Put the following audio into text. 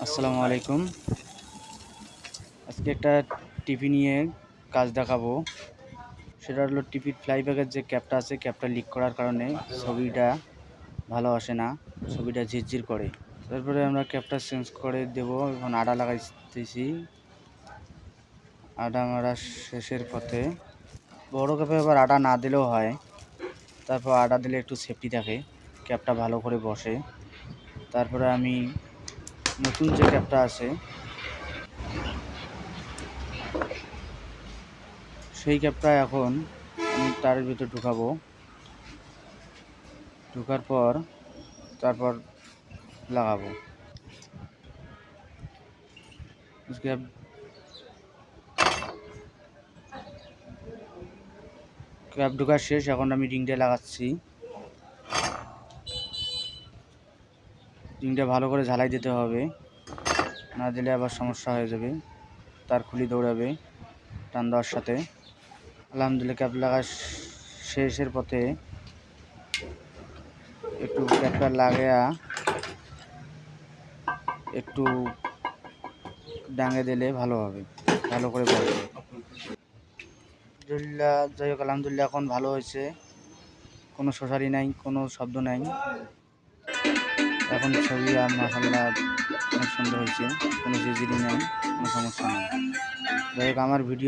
আসসালামু আলাইকুম। আজকে একটা টিভি নিয়ে কাজ দেখাবো। সেটা হলো টিভির ফ্লাইব্যাগের যে ক্যাপটা আছে, ক্যাপটা লিক করার কারণে ছবিটা ভালো আসে না, ছবিটা ঝিরঝির করে। তারপরে আমরা ক্যাপটা চেঞ্জ করে দেব। এখন আডা লাগাইতেছি, আডা মারা শেষের পথে। বড় ক্যাপে আবার আডা না দিলেও হয়, তারপর আডা দিলে একটু সেফটি থাকে, ক্যাপটা ভালো করে বসে। তারপরে আমি নতুন যে ক্যাপটা আছে সেই ক্যাপটা এখন আমি তারের ভিতর ঢুকাবো। ঢোকার পর তারপর লাগাবো। ক্যাপ ক্যাপ ঢোকা শেষ, এখন আমি রিংটা লাগাচ্ছি। রিংটা ভালো করে ঝালাই দিতে হবে, না দিলে আবার সমস্যা হয়ে যাবে, তার খুলি দৌড়াবে টান দেওয়ার সাথে। আলহামদুলিল্লাহ ক্যাপ লাগা শেষের পথে। একটু ক্যাপটা লাগাইয়া একটু ডাঙে দিলে ভালো হবে, ভালো করে বলবে। আলহামদুলিল্লাহ, যাই হোক আলহামদুলিল্লাহ এখন ভালো হয়েছে, কোনো শোষারি নাই, কোনো শব্দ নাই। এখন ছবি আর মাশাআল্লাহ অনেক সুন্দর হয়েছে, কোনো ঝিরঝিরি নাই, কোনো সমস্যা নেই। যাই হোক আমার ভিডিও